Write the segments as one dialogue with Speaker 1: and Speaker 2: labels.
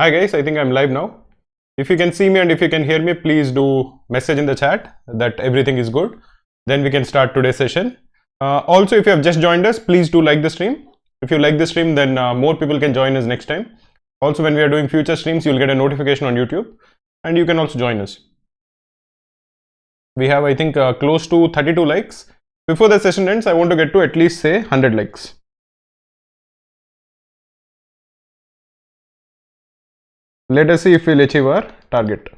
Speaker 1: Hi guys, I think I'm live now. If you can see me and if you can hear me, please do message in the chat that everything is good. Then we can start today's session. Also, if you have just joined us, please do like the stream. If you like the stream, then more people can join us next time. Also, when we are doing future streams, you'll get a notification on YouTube and you can also join us. We have, I think, close to 32 likes. Before the session ends, I want to get to at least say 100 likes. Let us see if we'll achieve our target.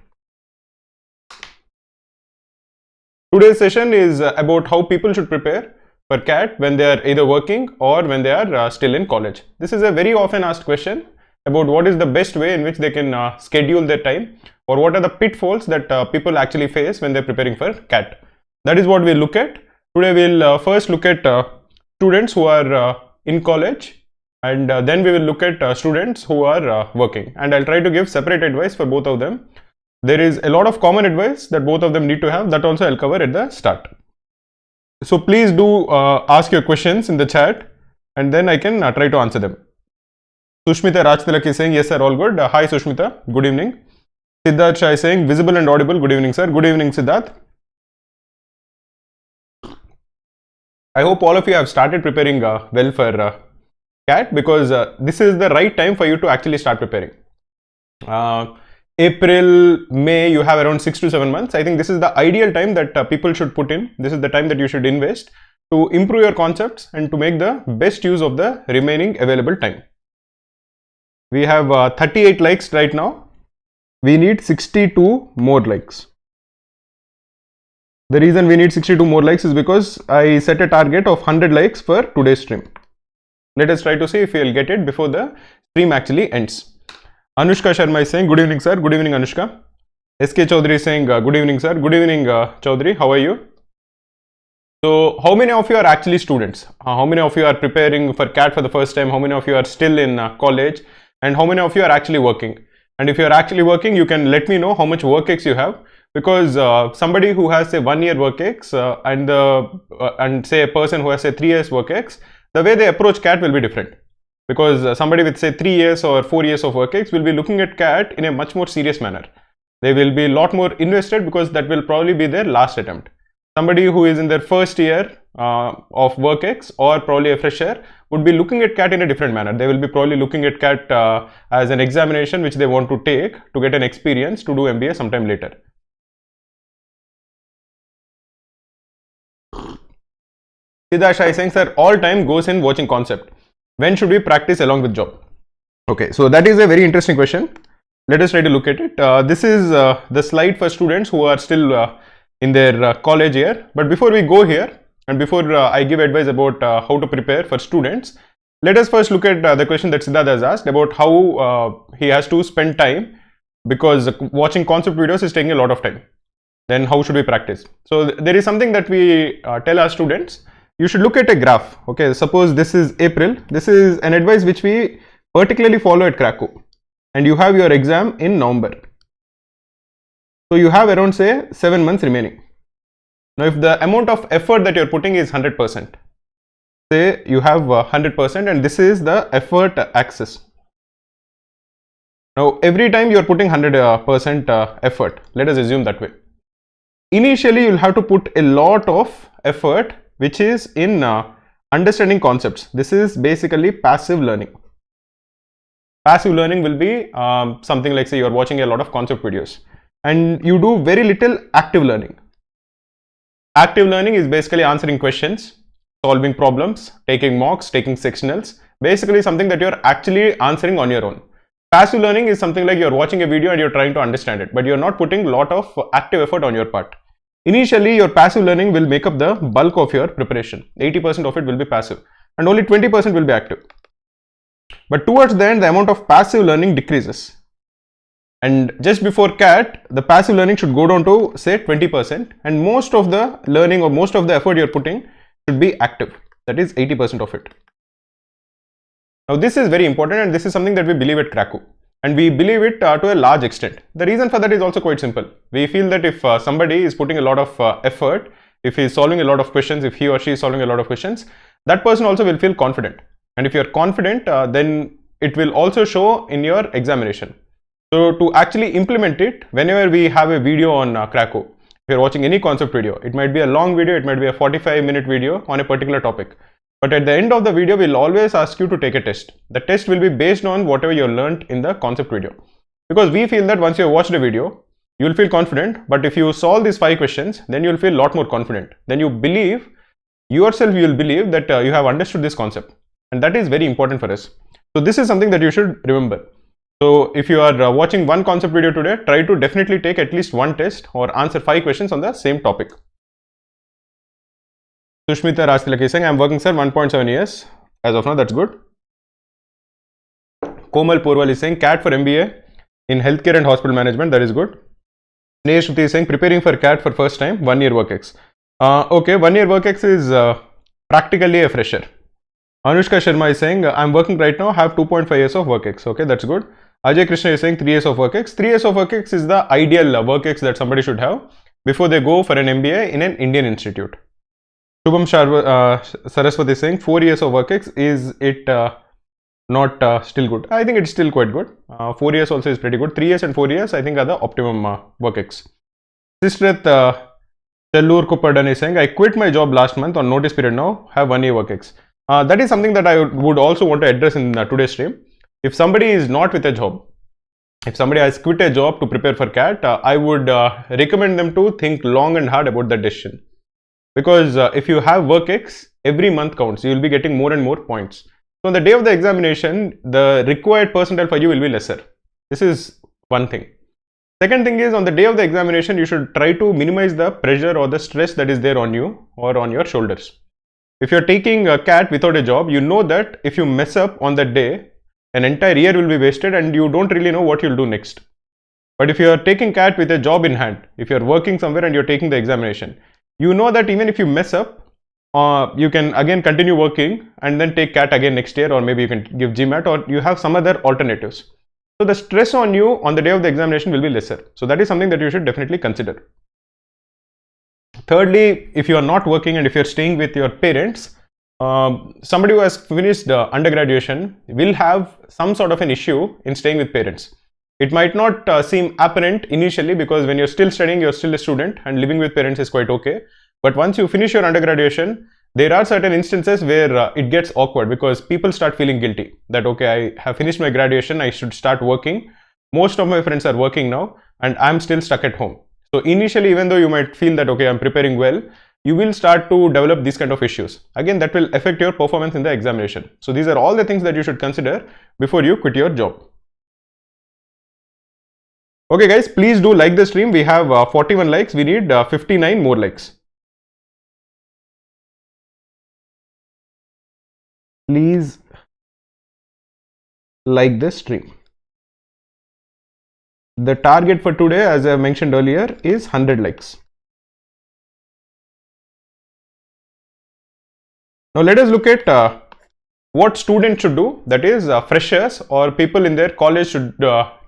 Speaker 1: Today's session is about how people should prepare for CAT when they are either working or when they are still in college. This is a very often asked question about what is the best way in which they can schedule their time, or what are the pitfalls that people actually face when they're preparing for CAT. That is what we'll look at. Today we'll first look at students who are in college, and then we will look at students who are working, and I'll try to give separate advice for both of them. There is a lot of common advice that both of them need to have, that also I'll cover at the start. So please do ask your questions in the chat and then I can try to answer them. Sushmita Rajtilak is saying, yes sir, all good. Hi Sushmita, good evening. Siddharth Shah is saying, visible and audible. Good evening sir. Good evening Siddharth. I hope all of you have started preparing well for CAT, because this is the right time for you to actually start preparing. April, May, you have around 6 to 7 months. I think this is the ideal time that people should put in. This is the time that you should invest to improve your concepts and to make the best use of the remaining available time. We have 38 likes right now. We need 62 more likes. The reason we need 62 more likes is because I set a target of 100 likes for today's stream. Let us try to see if we will get it before the stream actually ends. Anushka Sharma is saying, good evening sir. Good evening Anushka. SK Chaudhary is saying, good evening sir. Good evening Chaudhary. How are you? So how many of you are actually students? How many of you are preparing for CAT for the first time? How many of you are still in college? And how many of you are actually working? And if you are actually working, you can let me know how much work ex you have, because somebody who has say 1 year work ex and say a person who has say 3 years work ex, the way they approach CAT will be different, because somebody with say 3 years or 4 years of work ex will be looking at CAT in a much more serious manner. They will be a lot more invested because that will probably be their last attempt. Somebody who is in their first year of work ex, or probably a fresher, would be looking at CAT in a different manner. They will be probably looking at CAT as an examination which they want to take to get an experience to do MBA sometime later. Siddharth is saying, sir, all time goes in watching concept. When should we practice along with job? Okay, so that is a very interesting question. Let us try to look at it. This is the slide for students who are still in their college year. But before we go here, and before I give advice about how to prepare for students, let us first look at the question that Siddharth has asked about how he has to spend time, because watching concept videos is taking a lot of time. Then how should we practice? So there is something that we tell our students. You should look at a graph. Okay, suppose this is April. This is an advice which we particularly follow at Krakow, and you have your exam in November. So you have around say 7 months remaining. Now if the amount of effort that you're putting is 100%, say you have 100%, and this is the effort axis. Now every time you're putting 100% effort, let us assume that way. Initially you'll have to put a lot of effort which is in understanding concepts. This is basically passive learning. Passive learning will be something like say you're watching a lot of concept videos and you do very little active learning. Active learning is basically answering questions, solving problems, taking mocks, taking sectionals, basically something that you're actually answering on your own. Passive learning is something like you're watching a video and you're trying to understand it, but you're not putting a lot of active effort on your part. Initially, your passive learning will make up the bulk of your preparation. 80% of it will be passive and only 20% will be active. But towards the end, the amount of passive learning decreases. And just before CAT, the passive learning should go down to say 20%, and most of the learning or most of the effort you're putting should be active. That is 80% of it. Now this is very important, and this is something that we believe at Krakow. And we believe it to a large extent. The reason for that is also quite simple. We feel that if somebody is putting a lot of effort, if he is solving a lot of questions, if he or she is solving a lot of questions, that person also will feel confident. And if you are confident, then it will also show in your examination. So to actually implement it, whenever we have a video on Krakow, if you're watching any concept video, it might be a long video, it might be a 45-minute video on a particular topic. But at the end of the video, we'll always ask you to take a test. The test will be based on whatever you learned in the concept video. Because we feel that once you have watched a video, you'll feel confident. But if you solve these 5 questions, then you'll feel a lot more confident. Then you believe, yourself you will believe that you have understood this concept. And that is very important for us. So this is something that you should remember. So if you are watching one concept video today, try to definitely take at least one test or answer 5 questions on the same topic. Sushmita Rajtilak is saying, I'm working sir 1.7 years. As of now, that's good. Komal Purwal is saying, CAT for MBA in healthcare and hospital management, that is good. Sneha Shruti is saying, preparing for CAT for first time, 1 year work ex. Okay, 1 year work ex is practically a fresher. Anushka Sharma is saying, I'm working right now, have 2.5 years of work ex. Okay, that's good. Ajay Krishna is saying 3 years of work ex. 3 years of work ex is the ideal work ex that somebody should have before they go for an MBA in an Indian institute. Shubham Saraswati is saying 4 years of work ex. Is it not still good? I think it's still quite good. 4 years also is pretty good. 3 years and 4 years I think are the optimum work ex. Sistrath Cellur Kupadan is saying, I quit my job last month on notice period now, have 1 year work ex. That is something that I would also want to address in today's stream. If somebody is not with a job, if somebody has quit a job to prepare for CAT, I would recommend them to think long and hard about that decision. Because if you have work ex, every month counts. You will be getting more and more points. So on the day of the examination, the required percentile for you will be lesser. This is one thing. Second thing is, on the day of the examination, you should try to minimize the pressure or the stress that is there on you or on your shoulders. If you're taking a CAT without a job, you know that if you mess up on that day, an entire year will be wasted and you don't really know what you'll do next. But if you're taking CAT with a job in hand, if you're working somewhere and you're taking the examination, you know that even if you mess up, you can again continue working and then take CAT again next year, or maybe you can give GMAT, or you have some other alternatives. So the stress on you on the day of the examination will be lesser. So that is something that you should definitely consider. Thirdly, if you are not working and if you're staying with your parents, somebody who has finished undergraduation will have some sort of an issue in staying with parents. It might not seem apparent initially, because when you're still studying, you're still a student and living with parents is quite okay. But once you finish your undergraduation, there are certain instances where it gets awkward, because people start feeling guilty that, okay, I have finished my graduation, I should start working. Most of my friends are working now and I'm still stuck at home. So initially, even though you might feel that, okay, I'm preparing well, you will start to develop these kind of issues. Again, that will affect your performance in the examination. So these are all the things that you should consider before you quit your job. Okay guys, please do like the stream. We have 41 likes. We need 59 more likes. Please like this stream. The target for today, as I mentioned earlier, is 100 likes. Now let us look at what students should do, that is freshers or people in their college should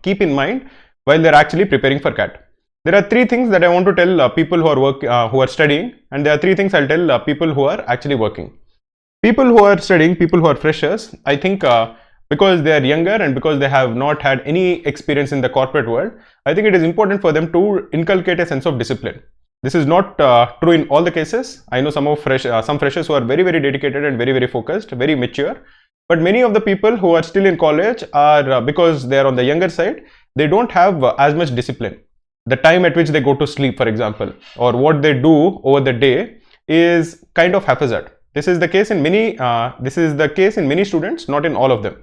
Speaker 1: keep in mind while they are actually preparing for CAT. There are 3 things that I want to tell people who are studying, and there are 3 things I'll tell people who are actually working. People who are studying, people who are freshers, I think because they are younger and because they have not had any experience in the corporate world, I think it is important for them to inculcate a sense of discipline. This is not true in all the cases. I know some freshers who are very, very dedicated and very, very focused, very mature. But many of the people who are still in college are, because they are on the younger side, they don't have as much discipline. The time at which they go to sleep, for example, or what they do over the day is kind of haphazard. This is the case in many students, not in all of them.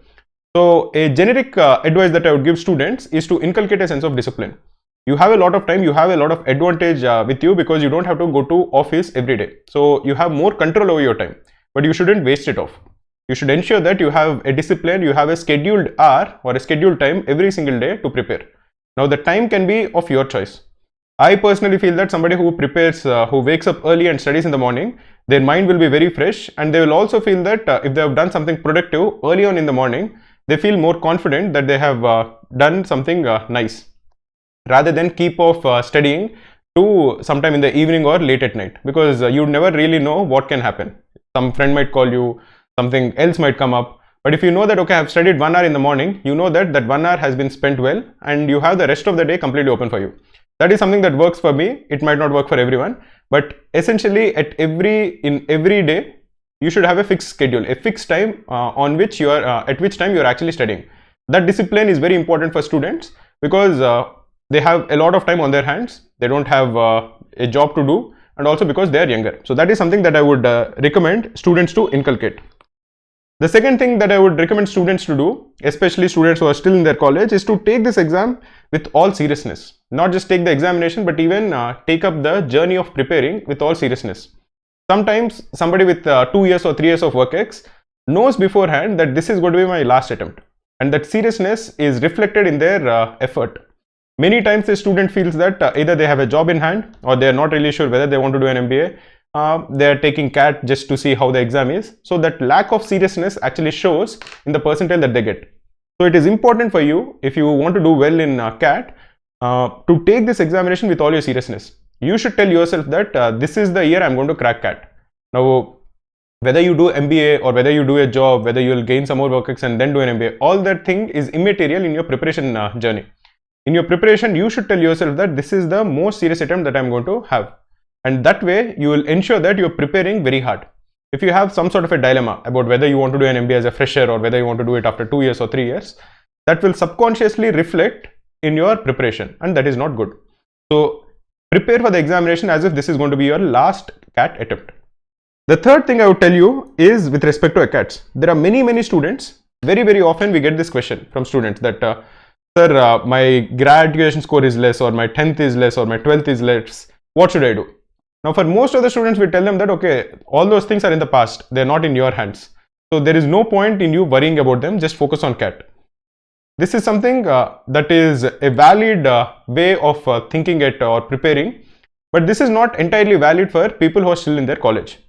Speaker 1: So a generic advice that I would give students is to inculcate a sense of discipline. You have a lot of time, you have a lot of advantage with you, because you don't have to go to office every day. So you have more control over your time, but you shouldn't waste it off. You should ensure that you have a discipline, you have a scheduled hour or a scheduled time every single day to prepare. Now the time can be of your choice. I personally feel that somebody who prepares, who wakes up early and studies in the morning, their mind will be very fresh, and they will also feel that if they have done something productive early on in the morning, they feel more confident that they have done something nice, rather than keep off studying to sometime in the evening or late at night, because you never really know what can happen. Some friend might call you, something else might come up. But if you know that, okay, I've studied 1 hour in the morning, you know that that 1 hour has been spent well, and you have the rest of the day completely open for you. That is something that works for me. It might not work for everyone, but essentially in every day, you should have a fixed schedule, a fixed time on which you are at which time you are actually studying. That discipline is very important for students because they have a lot of time on their hands. They don't have a job to do, and also because they are younger. So that is something that I would recommend students to inculcate. The second thing that I would recommend students to do, especially students who are still in their college, is to take this exam with all seriousness. Not just take the examination, but even take up the journey of preparing with all seriousness. Sometimes somebody with 2 years or 3 years of work ex knows beforehand that this is going to be my last attempt, and that seriousness is reflected in their effort. Many times the student feels that either they have a job in hand, or they are not really sure whether they want to do an MBA. They are taking CAT just to see how the exam is. So that lack of seriousness actually shows in the percentile that they get. So it is important for you, if you want to do well in CAT, to take this examination with all your seriousness. You should tell yourself that this is the year I'm going to crack CAT. Now, whether you do MBA or whether you do a job, whether you will gain some more work ex and then do an MBA, all that thing is immaterial in your preparation journey. In your preparation, you should tell yourself that this is the most serious attempt that I'm going to have. And that way, you will ensure that you're preparing very hard. If you have some sort of a dilemma about whether you want to do an MBA as a fresher or whether you want to do it after 2 years or 3 years, that will subconsciously reflect in your preparation, and that is not good. So prepare for the examination as if this is going to be your last CAT attempt. The third thing I would tell you is with respect to ACATs. There are many students, very often we get this question from students that sir, my graduation score is less, or my 10th is less, or my 12th is less. What should I do? Now, for most of the students, we tell them that, okay, all those things are in the past. They're not in your hands. So there is no point in you worrying about them. Just focus on CAT. This is something that is a valid way of thinking it or preparing. But this is not entirely valid for people who are still in their college.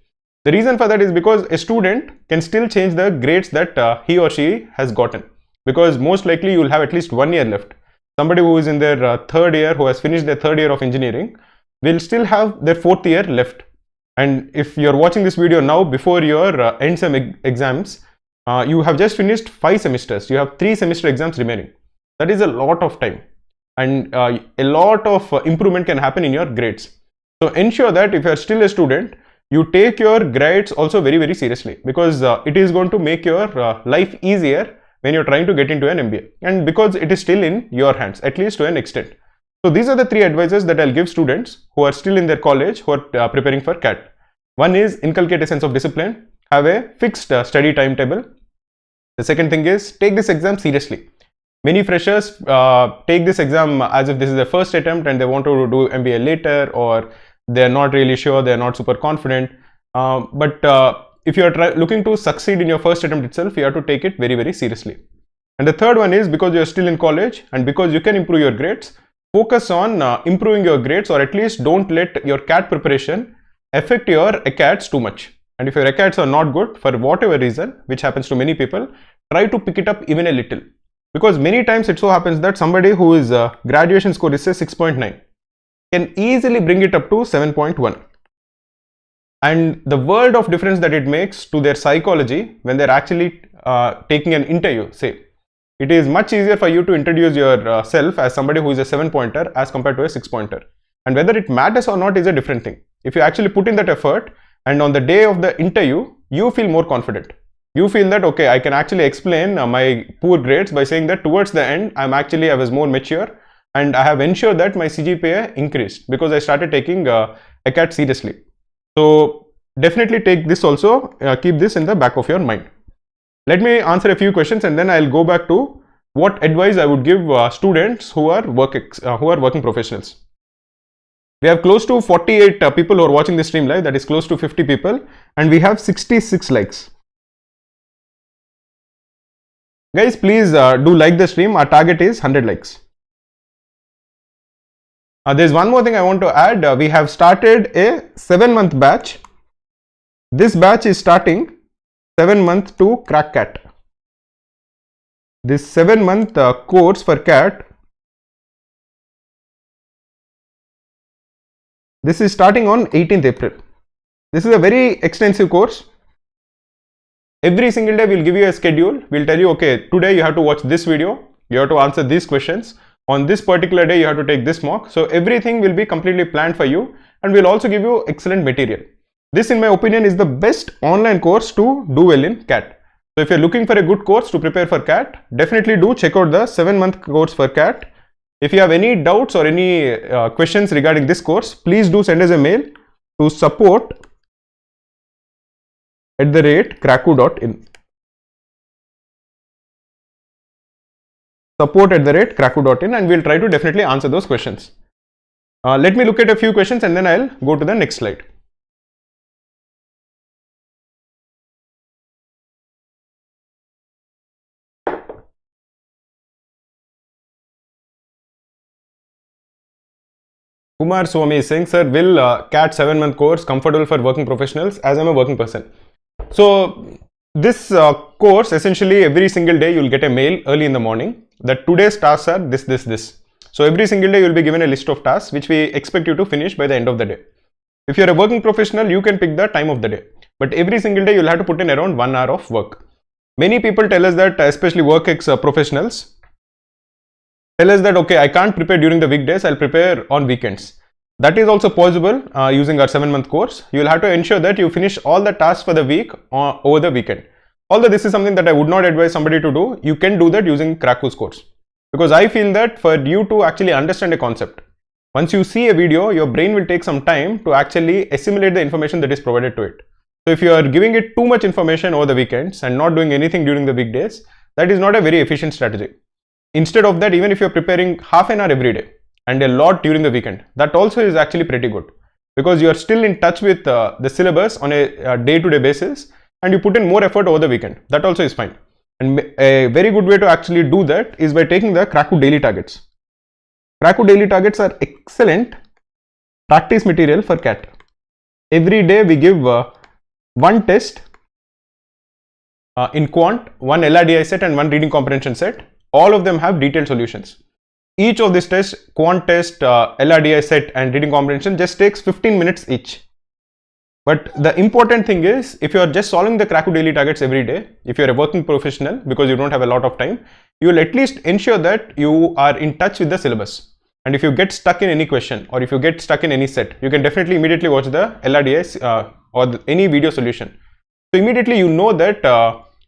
Speaker 1: The reason for that is because a student can still change the grades that he or she has gotten. Because most likely you will have at least 1 year left. Somebody who is in their third year, who has finished their third year of engineering, will still have their 4th year left. And if you're watching this video now before your end sem exams, you have just finished 5 semesters. You have 3 semester exams remaining. That is a lot of time, and a lot of improvement can happen in your grades. So ensure that if you're still a student, you take your grades also very seriously, because it is going to make your life easier when you're trying to get into an MBA, and because it is still in your hands, at least to an extent. So these are the 3 advices that I'll give students who are still in their college, who are preparing for CAT. One is inculcate a sense of discipline, have a fixed study timetable. The second thing is take this exam seriously. Many freshers take this exam as if this is their first attempt and they want to do MBA later, or they're not really sure, they're not super confident. If you are looking to succeed in your first attempt itself, you have to take it very seriously. And the third one is, because you're still in college and because you can improve your grades, focus on improving your grades, or at least don't let your CAT preparation affect your ACATs too much. And if your ACATs are not good for whatever reason, which happens to many people, try to pick it up even a little. Because many times it so happens that somebody who is graduation score is say 6.9 can easily bring it up to 7.1. And the world of difference that it makes to their psychology when they're actually taking an interview, say, it is much easier for you to introduce yourself as somebody who is a 7-pointer as compared to a 6-pointer. And whether it matters or not is a different thing. If you actually put in that effort, and on the day of the interview, you feel more confident. You feel that, okay, I can actually explain my poor grades by saying that towards the end, I was more mature, and I have ensured that my CGPA increased because I started taking ACAT seriously. So definitely take this also, keep this in the back of your mind. Let me answer a few questions and then I'll go back to what advice I would give students who are working professionals. We have close to 48 people who are watching this stream live, that is close to 50 people, and we have 66 likes. Guys, please do like the stream. Our target is 100 likes. There's one more thing I want to add. We have started a 7-month batch. This batch is starting 7 months to crack CAT. This 7-month course for CAT, this is starting on 18th April. This is a very extensive course. Every single day we'll give you a schedule. We'll tell you, okay, today you have to watch this video, you have to answer these questions. On this particular day you have to take this mock. So everything will be completely planned for you, and we'll also give you excellent material. This, in my opinion, is the best online course to do well in CAT. So if you're looking for a good course to prepare for CAT, definitely do check out the 7-month course for CAT. If you have any doubts or any questions regarding this course, please do send us a mail to support@kraku.in. support@kraku.in, and we'll try to definitely answer those questions. Let me look at a few questions and then I'll go to the next slide. Kumar Swami is saying, sir, will CAT 7-month course comfortable for working professionals, as I'm a working person? So this course, essentially every single day you'll get a mail early in the morning that today's tasks are this. So every single day you'll be given a list of tasks which we expect you to finish by the end of the day. If you're a working professional, you can pick the time of the day, but every single day you'll have to put in around 1 hour of work. Many people tell us that, especially WorkX professionals, tell us that, okay, I can't prepare during the weekdays, I'll prepare on weekends. That is also possible using our 7-month course. You'll have to ensure that you finish all the tasks for the week over the weekend. Although this is something that I would not advise somebody to do, you can do that using Kraku's course. Because I feel that for you to actually understand a concept, once you see a video, your brain will take some time to actually assimilate the information that is provided to it. So if you are giving it too much information over the weekends and not doing anything during the weekdays, that is not a very efficient strategy. Instead of that, even if you're preparing half an hour every day and a lot during the weekend, that also is actually pretty good, because you are still in touch with the syllabus on a day-to-day basis, and you put in more effort over the weekend. That also is fine. And a very good way to actually do that is by taking the Kraku daily targets. Kraku daily targets are excellent practice material for CAT. Every day we give one test in quant, one LRDI set and one reading comprehension set. All of them have detailed solutions. Each of these tests, quant test, LRDI set and reading comprehension, just takes 15 minutes each. But the important thing is, if you are just solving the Kraku daily targets every day, if you are a working professional, because you don't have a lot of time, you will at least ensure that you are in touch with the syllabus. And if you get stuck in any question, or if you get stuck in any set, you can definitely immediately watch the LRDIs or any video solution. So immediately you know that,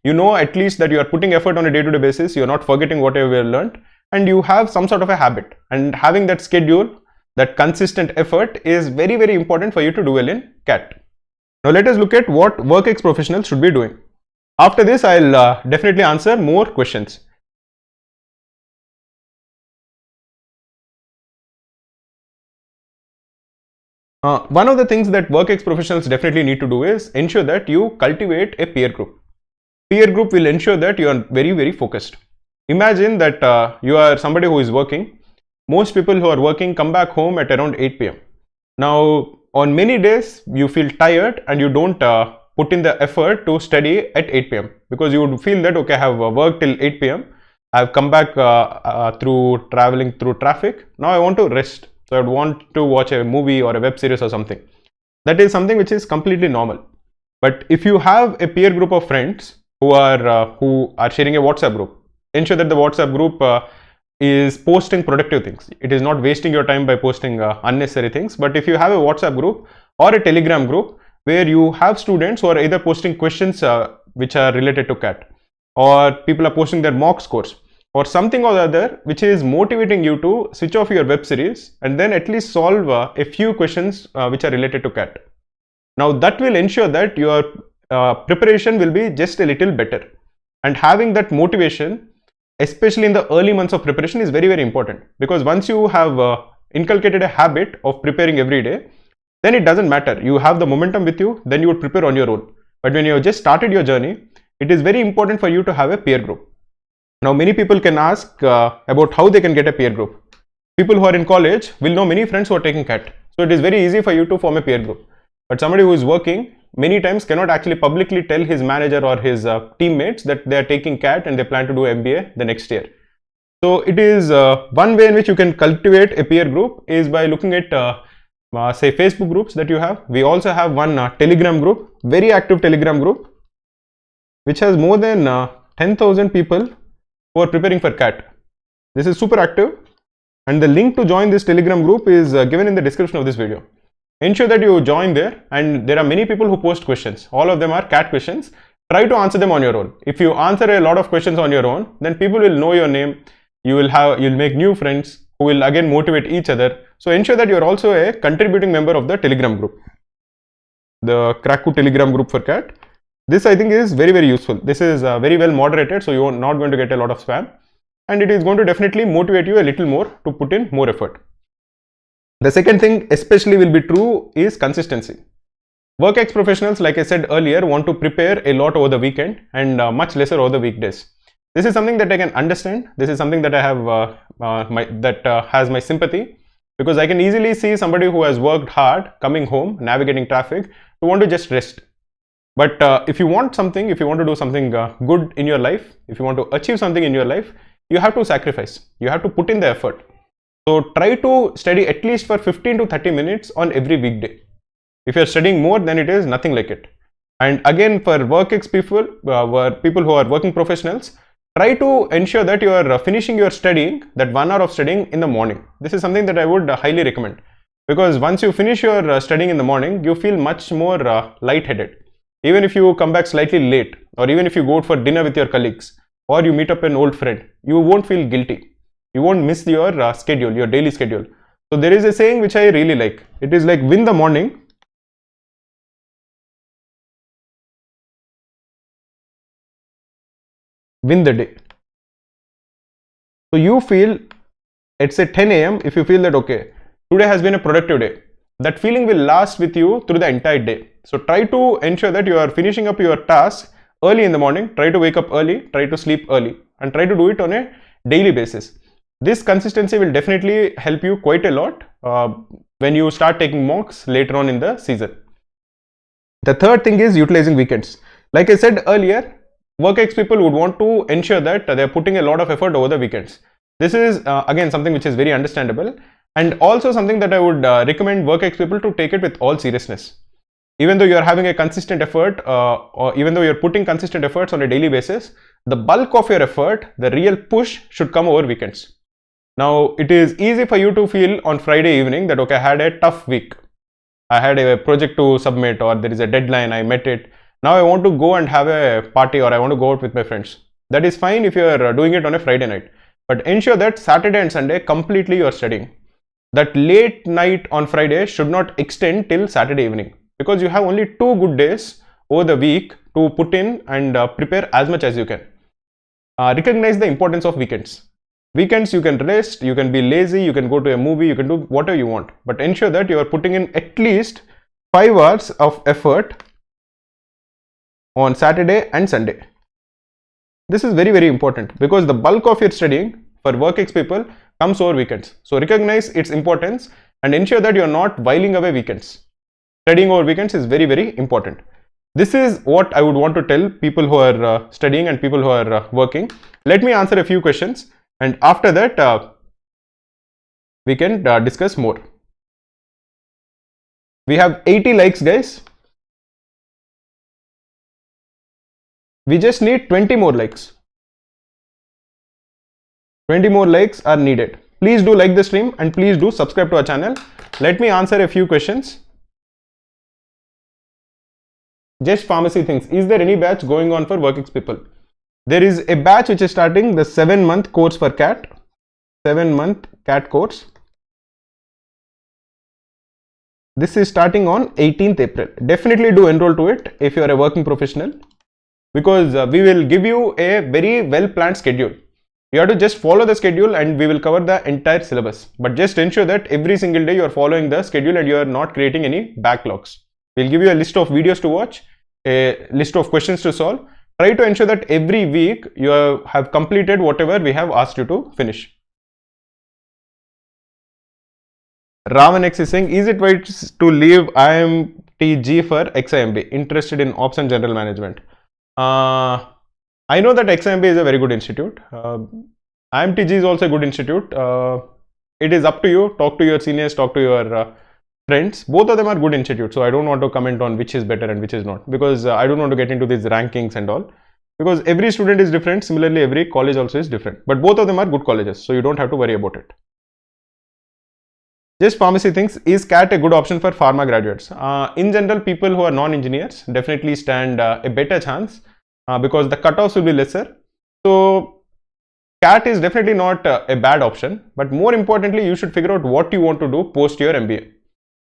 Speaker 1: you know at least that you are putting effort on a day-to-day basis, you are not forgetting whatever you have learned, and you have some sort of a habit. And having that schedule, that consistent effort is very, very important for you to do well in CAT. Now let us look at what WorkX professionals should be doing. After this, I'll definitely answer more questions. One of the things that WorkX professionals definitely need to do is ensure that you cultivate a peer group. Peer group will ensure that you are very, very focused. Imagine that you are somebody who is working. Most people who are working come back home at around 8 p.m. Now, on many days, you feel tired and you don't put in the effort to study at 8 p.m. because you would feel that, okay, I have worked till 8 p.m. I have come back through traveling through traffic. Now I want to rest. So I would want to watch a movie or a web series or something. That is something which is completely normal. But if you have a peer group of friends who are sharing a WhatsApp group, ensure that the WhatsApp group is posting productive things. It is not wasting your time by posting unnecessary things. But if you have a WhatsApp group or a Telegram group where you have students who are either posting questions which are related to CAT, or people are posting their mock scores, or something or the other which is motivating you to switch off your web series and then at least solve a few questions which are related to CAT. Now that will ensure that your preparation will be just a little better. And having that motivation, especially in the early months of preparation, is very, very important, because once you have inculcated a habit of preparing every day, then it doesn't matter. You have the momentum with you, then you would prepare on your own. But when you have just started your journey, it is very important for you to have a peer group. Now, many people can ask about how they can get a peer group. People who are in college will know many friends who are taking CAT. So it is very easy for you to form a peer group. But somebody who is working many times cannot actually publicly tell his manager or his teammates that they are taking CAT and they plan to do MBA the next year. So it is one way in which you can cultivate a peer group is by looking at say Facebook groups that you have. We also have one Telegram group, very active Telegram group. which has more than 10,000 people who are preparing for CAT. This is super active, and the link to join this Telegram group is given in the description of this video. Ensure that you join there, and there are many people who post questions. All of them are CAT questions. Try to answer them on your own. If you answer a lot of questions on your own, then people will know your name. You'll make new friends who will again motivate each other. So ensure that you are also a contributing member of the Telegram group, the Kraku Telegram group for CAT. This I think is very, very useful. This is very well moderated, so you are not going to get a lot of spam, and it is going to definitely motivate you a little more to put in more effort. The second thing especially will be true is consistency. WorkX professionals, like I said earlier, want to prepare a lot over the weekend and much lesser over the weekdays. This is something that I can understand. This is something that I have has my sympathy, because I can easily see somebody who has worked hard coming home, navigating traffic, to want to just rest. But if you want something, if you want to do something good in your life, if you want to achieve something in your life, you have to sacrifice. You have to put in the effort. So try to study at least for 15 to 30 minutes on every weekday. If you're studying more, then it is nothing like it. And again, for WorkX people, people who are working professionals, try to ensure that you are finishing your studying, that 1 hour of studying in the morning. This is something that I would highly recommend, because once you finish your studying in the morning, you feel much more lightheaded. Even if you come back slightly late, or even if you go out for dinner with your colleagues, or you meet up an old friend, you won't feel guilty. You won't miss your schedule, your daily schedule. So there is a saying which I really like. It is like, win the morning, win the day. So you feel at say 10 a.m. if you feel that okay, today has been a productive day, that feeling will last with you through the entire day. So try to ensure that you are finishing up your tasks early in the morning. Try to wake up early, try to sleep early, and try to do it on a daily basis. This consistency will definitely help you quite a lot when you start taking mocks later on in the season. The third thing is utilizing weekends. Like I said earlier, WorkX people would want to ensure that they are putting a lot of effort over the weekends. This is again something which is very understandable, and also something that I would recommend WorkX people to take it with all seriousness. Even though you are having a consistent effort, or even though you're putting consistent efforts on a daily basis, the bulk of your effort, the real push, should come over weekends. Now, it is easy for you to feel on Friday evening that okay, I had a tough week. I had a project to submit, or there is a deadline, I met it. Now I want to go and have a party, or I want to go out with my friends. That is fine if you are doing it on a Friday night. But ensure that Saturday and Sunday completely you are studying. That late night on Friday should not extend till Saturday evening, because you have only 2 good days over the week to put in and prepare as much as you can. Recognize the importance of weekends. Weekends you can rest, you can be lazy, you can go to a movie, you can do whatever you want. But ensure that you are putting in at least 5 hours of effort on Saturday and Sunday. This is very, very important, because the bulk of your studying for WorkX people comes over weekends. So recognize its importance and ensure that you are not whiling away weekends. Studying over weekends is very, very important. This is what I would want to tell people who are studying and people who are working. Let me answer a few questions, and after that we can discuss more. We have 80 likes, guys. We just need 20 more likes. 20 more likes are needed. Please do like the stream and please do subscribe to our channel. Let me answer a few questions. Just pharmacy things. Is there any batch going on for WorkX people? There is a batch which is starting, the 7-month course for CAT. 7-month CAT course. This is starting on 18th April. Definitely do enroll to it if you are a working professional, because we will give you a very well planned schedule. You have to just follow the schedule and we will cover the entire syllabus. But just ensure that every single day you are following the schedule and you are not creating any backlogs. We'll give you a list of videos to watch, a list of questions to solve. Try to ensure that every week you have completed whatever we have asked you to finish. Ravan is saying, is it wise to leave IMTG for XIMB? Interested in Ops and General Management. I know that XIMB is a very good institute. IMTG is also a good institute. It is up to you. Talk to your seniors, talk to your friends. Both of them are good institutes. So I don't want to comment on which is better and which is not, because I don't want to get into these rankings and all. because every student is different. Similarly, every college also is different, but both of them are good colleges, so you don't have to worry about it. Just Pharmacy thinks, is CAT a good option for pharma graduates? In general, people who are non-engineers definitely stand a better chance because the cutoffs will be lesser. So CAT is definitely not a bad option, but more importantly, you should figure out what you want to do post your MBA.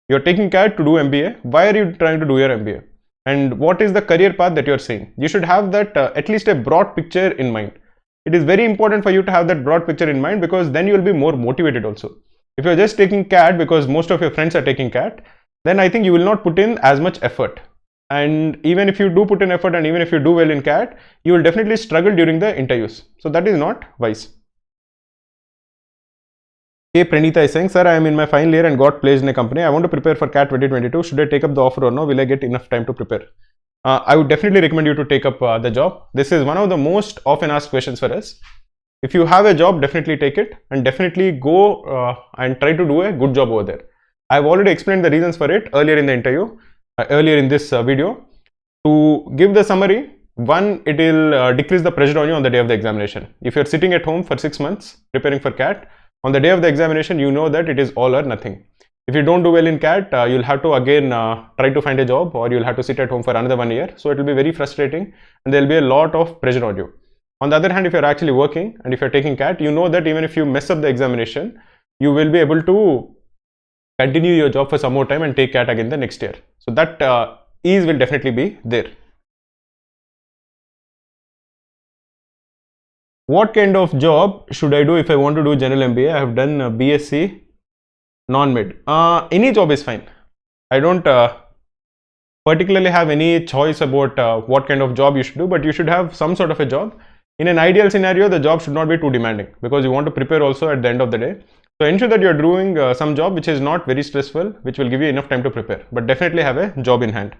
Speaker 1: You're taking CAT to do MBA. Why are you trying to do your MBA? And what is the career path that you're seeing? You should have that at least a broad picture in mind. It is very important for you to have that broad picture in mind, because then you will be more motivated also. If you're just taking CAT because most of your friends are taking CAT, then I think you will not put in as much effort. And even if you do put in effort, and even if you do well in CAT, you will definitely struggle during the interviews. So that is not wise. K. Pranita is saying, sir, I am in my final year and got placed in a company. I want to prepare for CAT 2022. Should I take up the offer or no? Will I get enough time to prepare? I would definitely recommend you to take up the job. This is one of the most often asked questions for us. If you have a job, definitely take it, and definitely go and try to do a good job over there. I've already explained the reasons for it earlier in the interview, earlier in this video. To give the summary, one, it will decrease the pressure on you on the day of the examination. If you're sitting at home for 6 months preparing for CAT, on the day of the examination, you know that it is all or nothing. If you don't do well in CAT, you'll have to again try to find a job, or you'll have to sit at home for another 1 year. So it will be very frustrating, and there'll be a lot of pressure on you. On the other hand, if you're actually working and if you're taking CAT, you know that even if you mess up the examination, you will be able to continue your job for some more time and take CAT again the next year. So that ease will definitely be there. What kind of job should I do if I want to do general MBA? I have done BSc non-mid. Any job is fine. I don't particularly have any choice about what kind of job you should do, but you should have some sort of a job. In an ideal scenario, the job should not be too demanding, because you want to prepare also at the end of the day. So ensure that you're doing some job which is not very stressful, which will give you enough time to prepare, but definitely have a job in hand.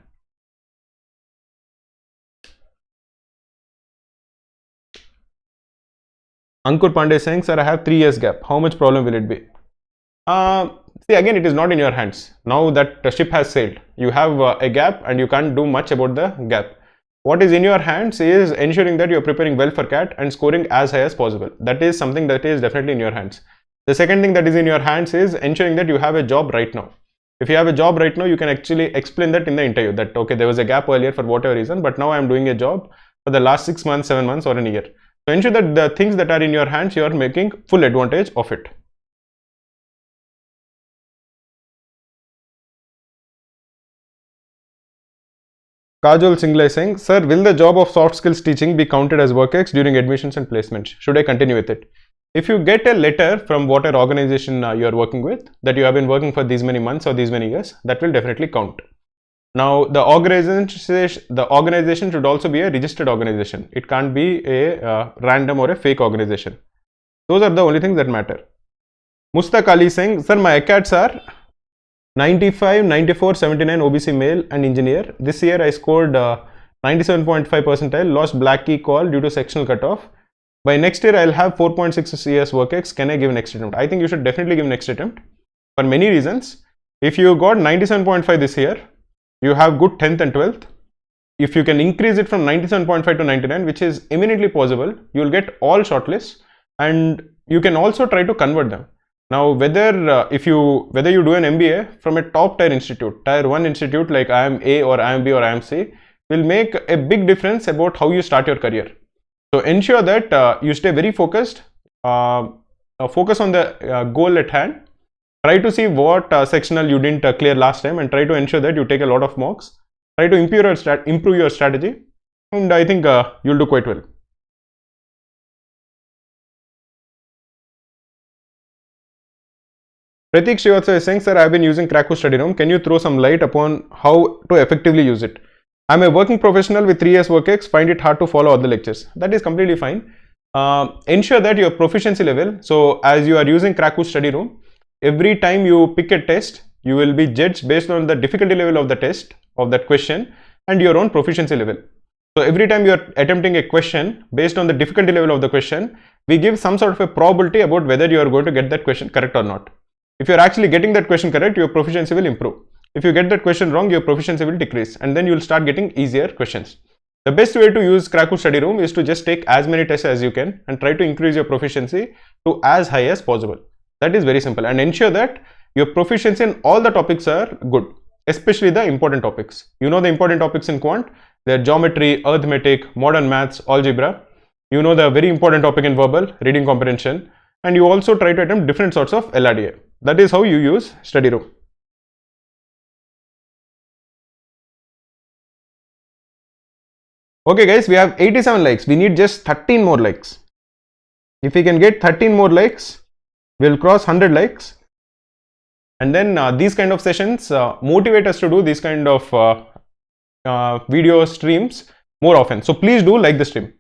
Speaker 1: Ankur Pandey is saying, sir, I have 3 years gap. How much problem will it be? See, again, it is not in your hands. Now that the ship has sailed, you have a gap and you can't do much about the gap. What is in your hands is ensuring that you're preparing well for CAT and scoring as high as possible. That is something that is definitely in your hands. The second thing that is in your hands is ensuring that you have a job right now. If you have a job right now, you can actually explain that in the interview that, okay, there was a gap earlier for whatever reason, but now I'm doing a job for the last 6 months, 7 months, or a year. So ensure that the things that are in your hands, you are making full advantage of it. Kajol Singla is saying, sir, will the job of soft skills teaching be counted as work-ex during admissions and placements? Should I continue with it? If you get a letter from whatever organization you are working with, that you have been working for these many months or these many years, that will definitely count. Now, the organization should also be a registered organization. It can't be a random or a fake organization. Those are the only things that matter. Mustaq Ali is saying, sir, my ACATs are 95, 94, 79 OBC male and engineer. This year I scored 97.5 percentile, lost black key call due to sectional cutoff. By next year I'll have 4.6 years work ex. Can I give next attempt? I think you should definitely give next attempt for many reasons. If you got 97.5 this year, you have good 10th and 12th. If you can increase it from 97.5 to 99, which is eminently possible, you will get all shortlists, and you can also try to convert them. Now, whether you do an MBA from a top tier institute, tier 1 institute like IIM A or IIM B or IIM C, will make a big difference about how you start your career. So ensure that you stay very focused, focus on the goal at hand, try to see what sectional you didn't clear last time, and try to ensure that you take a lot of mocks, try to improve your strategy, and I think you'll do quite well. Pratik Srivastava is saying, sir, I have been using Krakow Study Room. Can you throw some light upon how to effectively use it? I'm a working professional with 3 years work ex, find it hard to follow other lectures. That is completely fine. Ensure that your proficiency level, so as you are using Krakow Study Room, every time you pick a test, you will be judged based on the difficulty level of the test, of that question, and your own proficiency level. So every time you are attempting a question, based on the difficulty level of the question, we give some sort of a probability about whether you are going to get that question correct or not. If you are actually getting that question correct, your proficiency will improve. If you get that question wrong, your proficiency will decrease, and then you will start getting easier questions. The best way to use Krakow study room is to just take as many tests as you can and try to increase your proficiency to as high as possible. That is very simple, and ensure that your proficiency in all the topics are good, especially the important topics. You know the important topics in quant, they are geometry, arithmetic, modern maths, algebra. You know the very important topic in verbal, reading comprehension, and you also try to attempt different sorts of LRDA. That is how you use study room. Okay guys, we have 87 likes. We need just 13 more likes. If we can get 13 more likes, we'll cross 100 likes. And then these kind of sessions motivate us to do these kind of video streams more often. So please do like the stream.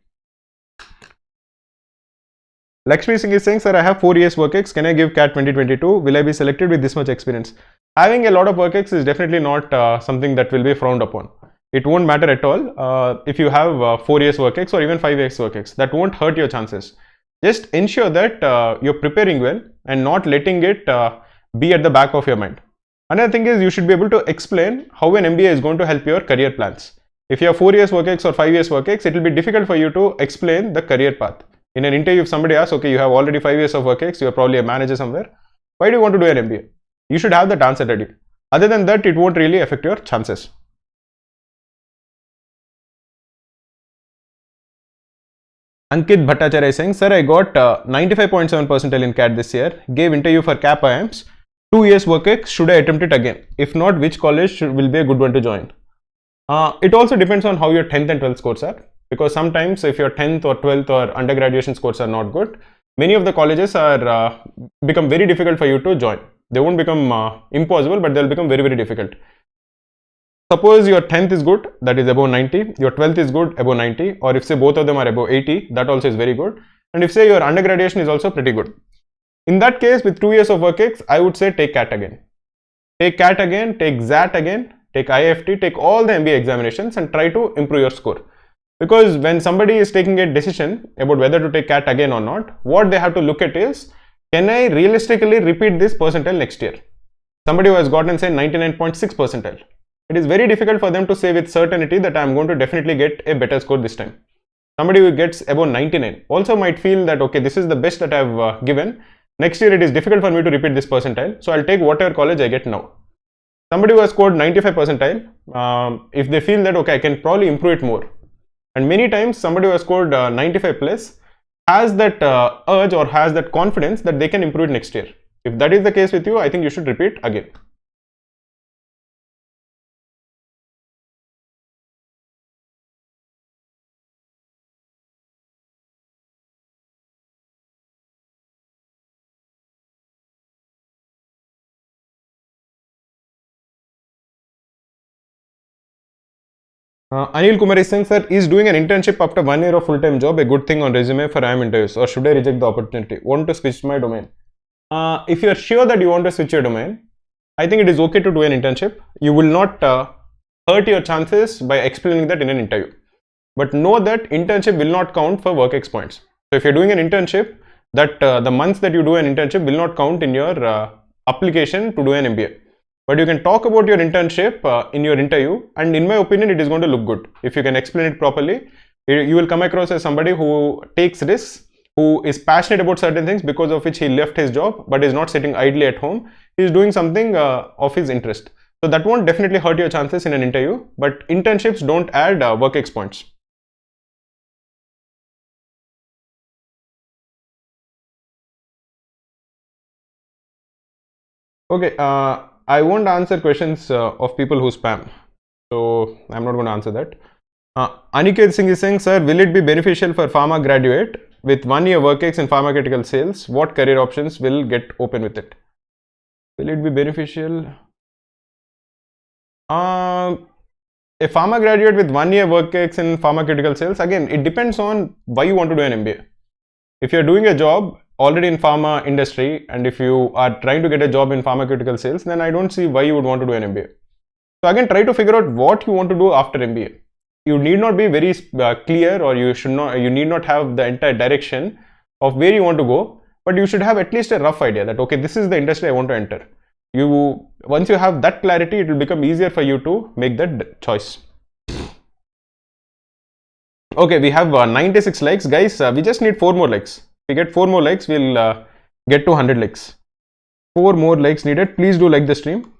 Speaker 1: Lakshmi Singh is saying, sir, I have 4 years work ex. Can I give CAT 2022? Will I be selected with this much experience? Having a lot of work ex is definitely not something that will be frowned upon. It won't matter at all if you have 4 years work ex or even 5 years work ex. That won't hurt your chances. Just ensure that you're preparing well and not letting it be at the back of your mind. Another thing is you should be able to explain how an MBA is going to help your career plans. If you have 4 years work ex or 5 years work ex, it will be difficult for you to explain the career path. In an interview, if somebody asks, okay, you have already 5 years of work ex, you are probably a manager somewhere. Why do you want to do an MBA? You should have that answer ready. Other than that, it won't really affect your chances. Ankit Bhattacharya is saying, sir, I got 95.7 percentile in CAT this year. Gave interview for CAP IIMs. 2 years work ex. Should I attempt it again? If not, which college will be a good one to join? It also depends on how your 10th and 12th scores are. Because sometimes if your 10th or 12th or undergraduation scores are not good, many of the colleges are become very difficult for you to join. They won't become impossible, but they'll become very, very difficult. Suppose your 10th is good, that is above 90, your 12th is good, above 90, or if say both of them are above 80, that also is very good. And if say your undergraduation is also pretty good. In that case, with 2 years of work ex, I would say take CAT again. Take CAT again, take XAT again, take IFT, take all the MBA examinations and try to improve your score. Because when somebody is taking a decision about whether to take CAT again or not, what they have to look at is, can I realistically repeat this percentile next year? Somebody who has gotten say 99.6 percentile. It is very difficult for them to say with certainty that I am going to definitely get a better score this time. Somebody who gets above 99 also might feel that, okay, this is the best that I have given. Next year it is difficult for me to repeat this percentile, so I'll take whatever college I get now. Somebody who has scored 95 percentile, if they feel that, okay, I can probably improve it more. And many times somebody who has scored 95 plus has that urge or has that confidence that they can improve it next year. If that is the case with you, I think you should repeat again. Anil Kumar is saying, sir, is doing an internship after 1 year of full-time job a good thing on resume for IIM interviews, or should I reject the opportunity? Want to switch my domain? If you are sure that you want to switch your domain, I think it is okay to do an internship. You will not hurt your chances by explaining that in an interview. But know that internship will not count for work ex points. So if you're doing an internship, that the months that you do an internship will not count in your application to do an MBA. But you can talk about your internship in your interview, and in my opinion, it is going to look good. If you can explain it properly, you will come across as somebody who takes risks, who is passionate about certain things because of which he left his job, but is not sitting idly at home. He is doing something of his interest. So that won't definitely hurt your chances in an interview, but internships don't add work ex points. Okay, I won't answer questions of people who spam, so I'm not going to answer that. Aniket Singh is saying, sir, will it be beneficial for pharma graduate with 1 year work ex in pharmaceutical sales? What career options will get open with it? Will it be beneficial? A pharma graduate with 1 year work ex in pharmaceutical sales, again, it depends on why you want to do an MBA. If you're doing a job already in pharma industry, and if you are trying to get a job in pharmaceutical sales, then I don't see why you would want to do an MBA. So again, try to figure out what you want to do after MBA. You need not be very clear, or you need not have the entire direction of where you want to go, but you should have at least a rough idea that, okay, this is the industry I want to enter. Once you have that clarity, it will become easier for you to make that choice. Okay, we have 96 likes, guys. We just need 4 more likes. If we get 4 more likes, we'll get to 100 likes. 4 more likes needed. Please do like the stream.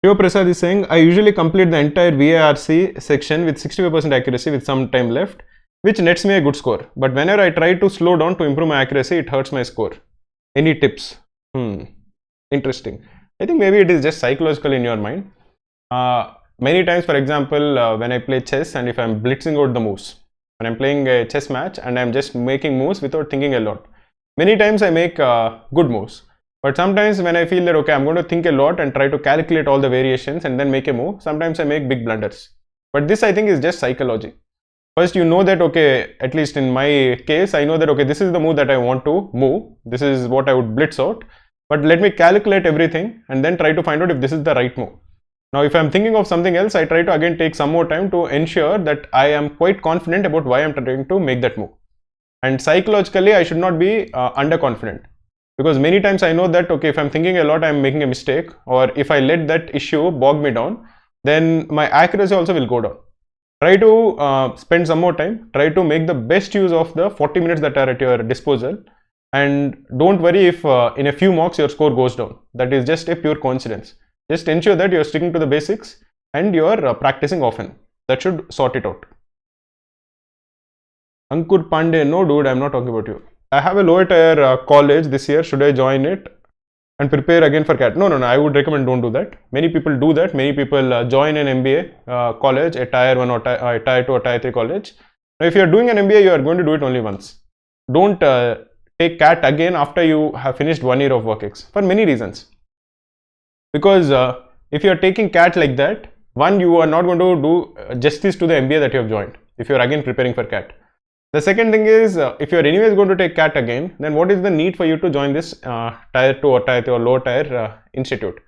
Speaker 1: Shiva Prasad is saying, I usually complete the entire VARC section with 65% accuracy with some time left, which nets me a good score. But whenever I try to slow down to improve my accuracy, it hurts my score. Any tips? Interesting. I think maybe it is just psychological in your mind. Many times, for example, when I play chess and if I'm blitzing out the moves, when I'm playing a chess match and I'm just making moves without thinking a lot, many times I make good moves. But sometimes when I feel that, okay, I'm going to think a lot and try to calculate all the variations and then make a move, sometimes I make big blunders. But this, I think, is just psychology. First, you know that, okay, at least in my case, I know that, okay, this is the move that I want to move. This is what I would blitz out. But let me calculate everything and then try to find out if this is the right move. Now, if I'm thinking of something else, I try to again take some more time to ensure that I am quite confident about why I'm trying to make that move. And psychologically, I should not be underconfident. Because many times I know that, okay, if I'm thinking a lot, I'm making a mistake. Or if I let that issue bog me down, then my accuracy also will go down. Try to spend some more time. Try to make the best use of the 40 minutes that are at your disposal. And don't worry if in a few mocks your score goes down. That is just a pure coincidence. Just ensure that you're sticking to the basics and you're practicing often. That should sort it out. Ankur Pandey, no dude, I'm not talking about you. I have a lower tier college this year. Should I join it and prepare again for CAT? No. I would recommend don't do that. Many people do that. Many people join an MBA college, a tier 1 or tier 2 or tier 3 college. Now, if you're doing an MBA, you are going to do it only once. Don't take CAT again after you have finished 1 year of WorkX for many reasons. Because if you're taking CAT like that, one, you are not going to do justice to the MBA that you have joined if you're again preparing for CAT. The second thing is, if you're anyways going to take CAT again, then what is the need for you to join this tier 2 or tier 3 or lower tier institute?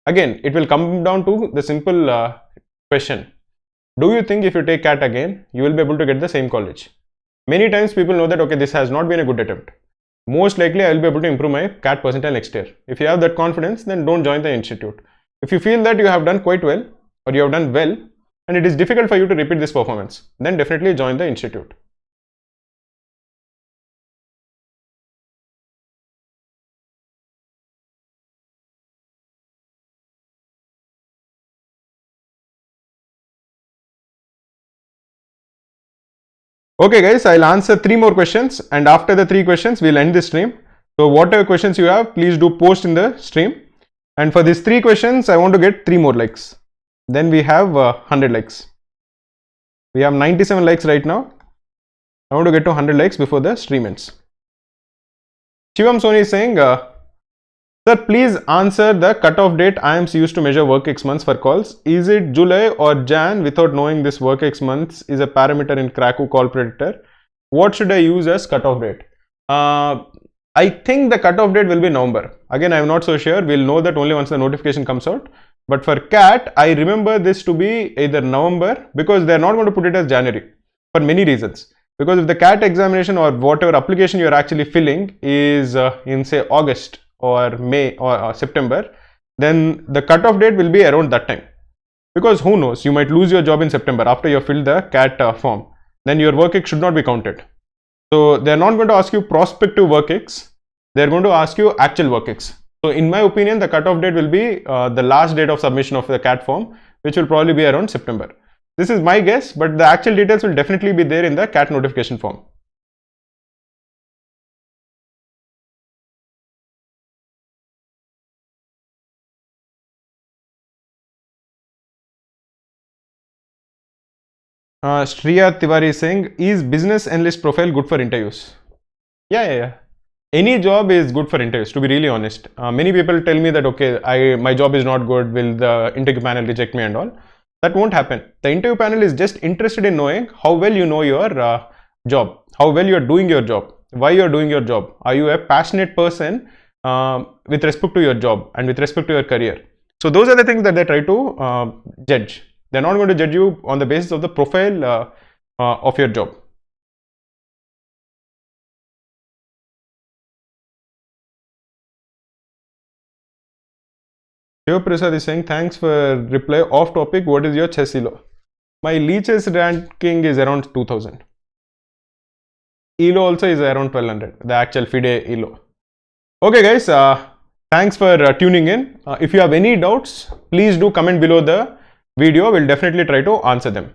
Speaker 1: Again, it will come down to the simple question. Do you think if you take CAT again, you will be able to get the same college? Many times people know that, okay, this has not been a good attempt. Most likely I will be able to improve my CAT percentile next year. If you have that confidence, then don't join the institute. If you feel that you have done quite well or you have done well and it is difficult for you to repeat this performance, then definitely join the institute. Okay guys, I'll answer 3 more questions and after the 3 questions, we'll end this stream. So whatever questions you have, please do post in the stream. And for these 3 questions, I want to get 3 more likes. Then we have 100 likes. We have 97 likes right now. I want to get to 100 likes before the stream ends. Shivam Soni is saying, sir, please answer the cutoff date IIMs used to measure WorkX months for calls. Is it July or Jan? Without knowing this WorkX months is a parameter in Krakow call predictor. What should I use as cutoff date? I think the cutoff date will be November. Again, I am not so sure. We'll know that only once the notification comes out. But for CAT, I remember this to be either November because they are not going to put it as January for many reasons. Because if the CAT examination or whatever application you are actually filling is in say August or May or September, then the cutoff date will be around that time. Because who knows, you might lose your job in September after you have filled the CAT form. Then your WorkX should not be counted. So they are not going to ask you prospective WorkX. They are going to ask you actual WorkX. So in my opinion, the cutoff date will be the last date of submission of the CAT form, which will probably be around September. This is my guess, but the actual details will definitely be there in the CAT notification form. Shriya Tiwari is saying, is business analyst profile good for interviews? Yeah. Any job is good for interviews, to be really honest. Many people tell me that, okay, my job is not good, will the interview panel reject me and all. That won't happen. The interview panel is just interested in knowing how well you know your job, how well you are doing your job, why you are doing your job. Are you a passionate person with respect to your job and with respect to your career? So those are the things that they try to judge. They're not going to judge you on the basis of the profile of your job. Shiv Prasad is saying, thanks for reply. Off topic, what is your chess elo? My leeches ranking is around 2000. Elo also is around 1200, the actual FIDE elo. Okay guys, thanks for tuning in. If you have any doubts, please do comment below the video. We'll definitely try to answer them.